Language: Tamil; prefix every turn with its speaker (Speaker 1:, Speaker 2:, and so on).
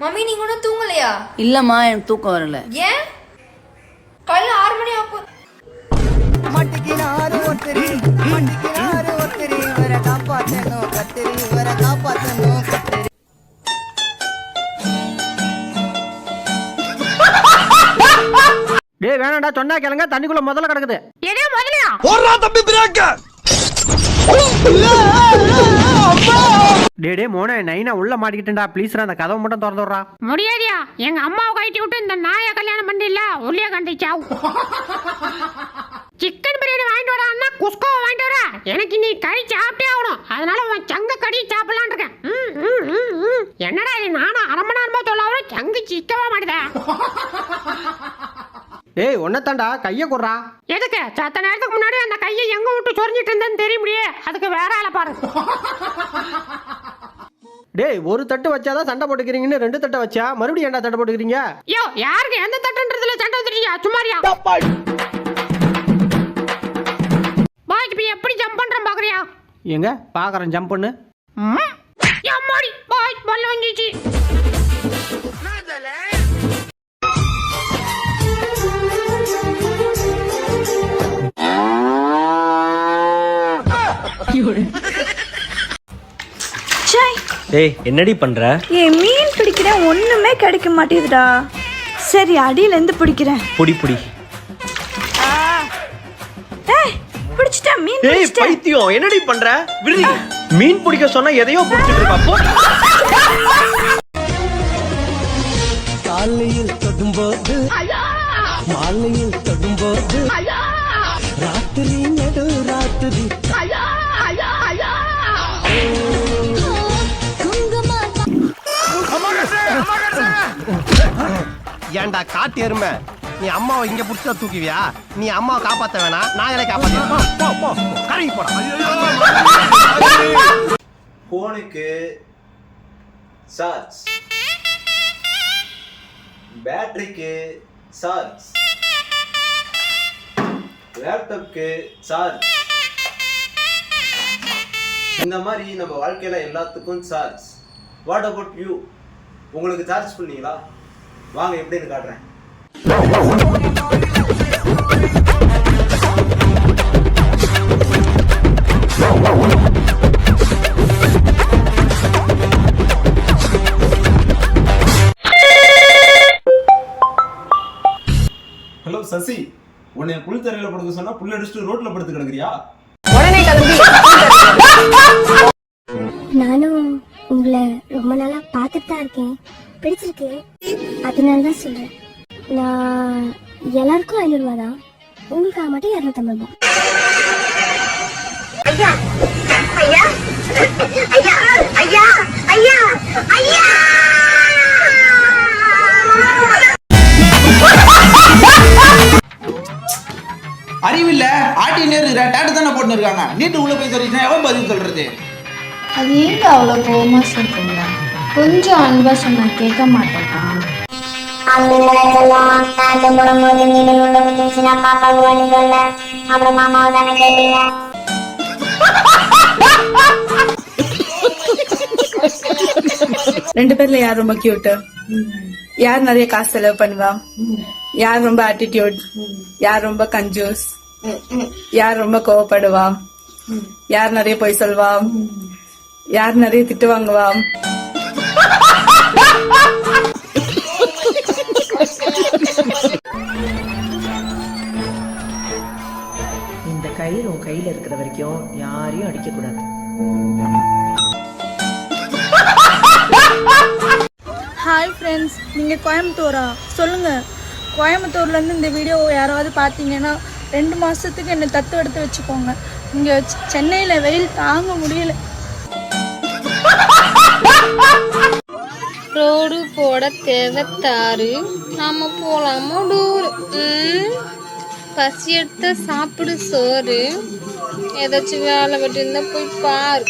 Speaker 1: மம்மி நீங்க ஒன்னும் தூங்கலையா?
Speaker 2: இல்லம்மா எனக்கு தூக்கம் வரல.
Speaker 1: ஏன்? காலைல 6 மணி ஆகும்.
Speaker 3: மட்டிக்கினாரு ஒருத்தரி இவரை காப்பாத்தணும் கத்திரி இவரை காப்பாத்தணும் கத்திரி.
Speaker 4: டேய் வேணாடா சொன்னா கேளுங்க, தண்ணிக்குள்ள முதல்ல கிடக்குது.
Speaker 5: ஏடா முதலையா
Speaker 6: போறா தம்பி பிரேக்.
Speaker 4: டேய் மோனே நைனா உள்ள மாட்டிக்கிட்டேன்டா, ப்ளீஸ்ரா அந்த கதவை மட்டும் திறந்து விடுறா.
Speaker 5: முடியாதியா, எங்க அம்மாவை கழட்டி விட்டு இந்த நாயை கல்யாணம் பண்ணில உள்ளே கண்டிச்சாவு. சிக்கன் பிரியாணி வாங்கிட்டு வரான்னா குஸ்கோவை வாங்கிட்டு வர. எனக்கு நீ கறி சாப்பிட்டே ஆகணும், அதனால உன் சங்க கறி சாப்பிடலான் இருக்கேன். என்னடா இது, நானும் அரை மணி நேரமா சொல்லாம சங்கு சிக்கவே மாட்டேன்.
Speaker 4: டேய் ஒன்னத்தாண்டா கையை குடுறா.
Speaker 5: எதுக்கு? சத்த நேரத்துக்கு முன்னாடி அந்த கையை எங்க விட்டு சொரிஞ்சிட்டு இருந்தேன்னு தெரிய முடியே, அதுக்கு வேற ஆளை பாரு.
Speaker 4: டேய் ஒரு தட்டு வச்சாதான் சண்டை போட்டுக்கிறீங்கன்னு 2 தட்டை வச்சா மறுபடியும் ஏன்டா தட்டை போட்டுக்கிறீங்க?
Speaker 5: யோ யாருக்கு எந்த தட்டுன்றதுல சண்டை வந்துட்டீங்க? சும்மாரியா பாய்க்கு போய் எப்படி ஜம்ப் பண்றேன் பாக்குறியா?
Speaker 4: எங்க பாக்குறேன், ஜம்ப் பண்ணு.
Speaker 5: அம்மாடி பாய் பல்ல வந்துச்சு.
Speaker 7: டேய் என்னடி பண்ற?
Speaker 8: ஏன் மீன் பிடிக்கிறேன், ஒண்ணுமே கிடைக்க மாட்டேதுடா. சரி அடியில இருந்து பிடிக்கிறேன்.
Speaker 7: புடி புடி.
Speaker 8: ஏய் பிடிச்சிட்டேன், மீன்
Speaker 7: டேய்
Speaker 8: பிடிச்சிட்டேன்.
Speaker 7: பைத்தியம் என்னடி பண்ற? விடுடி. மீன் பிடிக்க சொன்னா எதையோ பிடிச்சிட்டு இருக்கா. போ.
Speaker 3: காலையில் தொடும்போது மாலையில் தொடும்போது ராத்திரி நடு ராத்திரி
Speaker 6: ஏன்டா காட்டு எருமை, நீ அம்மாவை இங்க புடிச்சா தூக்குவியா? நீ அம்மாவை காப்பாத்த வேணாம், நான் எனக்கு காப்பாத்த. கறி போடா.
Speaker 9: போனுக்கு சார்ஜ், பேட்டரிக்கு சார்ஜ், லேப்டாப்க்கு சார்ஜ். இந்த மாதிரி நம்ம வாழ்க்கையில எல்லாத்துக்கும் சார்ஜ். What about you? உங்களுக்கு சார்ஜ் பண்ணீங்களா? வாங்க எப்படின்னு காட்டுறேன். ஹலோ சசி, உன்னை புல் தரையில படுக்க சொன்னா புல் அடிச்சுட்டு ரோட்ல படுத்து கிடக்குறியா?
Speaker 1: உடனே கிளம்பி.
Speaker 10: நானும் உங்களை ரொம்ப நாளா பார்த்துட்டு தான் இருக்கேன், பிடிச்சிருக்கு, அதனாலதான் சொல்றேன். நான் எல்லாருக்கும் 500 ரூபா தான், உங்களுக்காக மட்டும் 250 ரூபாய். ஐயா ஐயா ஐயா ஐயா ஐயா ஐயா.
Speaker 11: அறிவில்ல ஆட்டினே இருக்கிற டேட்டு தானே போட்டு இருக்காங்க. நீட்டு உள்ள போய் சொல்லிட்டா எவன் பதில் சொல்றது?
Speaker 12: அது ஏங்க அவ்வளோ கோவமா சொல்றீங்க? கொஞ்சம் அன்பா சொன்னா கேட்க மாட்டேனா?
Speaker 8: ரெண்டு பேர்ல யார் ரொம்ப கியூட், யார் நிறைய காசு செலவு பண்ணுவா, யார் ரொம்ப ஆட்டிடியூட், யார் ரொம்ப கஞ்சூஸ், யார் ரொம்ப கோவப்படுவா, யார் நிறைய பொய் சொல்வா, யார் நிறைய திட்டு வாங்குவா?
Speaker 2: இந்த கயிறு உன் கையில இருக்கிற வரைக்கும் யாரையும் அடிக்க கூடாது.
Speaker 8: ஹாய் ஃப்ரெண்ட்ஸ், நீங்கள் கோயம்புத்தூரா? சொல்லுங்கள். கோயம்புத்தூர்லேருந்து இந்த வீடியோ யாராவது பார்த்தீங்கன்னா 2 மாதத்துக்கு என்னை தத்து எடுத்து வச்சுக்கோங்க. இங்கே சென்னையில் வெயில் தாங்க முடியல.
Speaker 12: ரோடு போட தேவைத்தாரு, நாம போலாமா டூர்? பசி எடுத்த சாப்பிடு சோறு, ஏதாச்சும் வேலை வெட்டி இருந்தா போய் பாரு.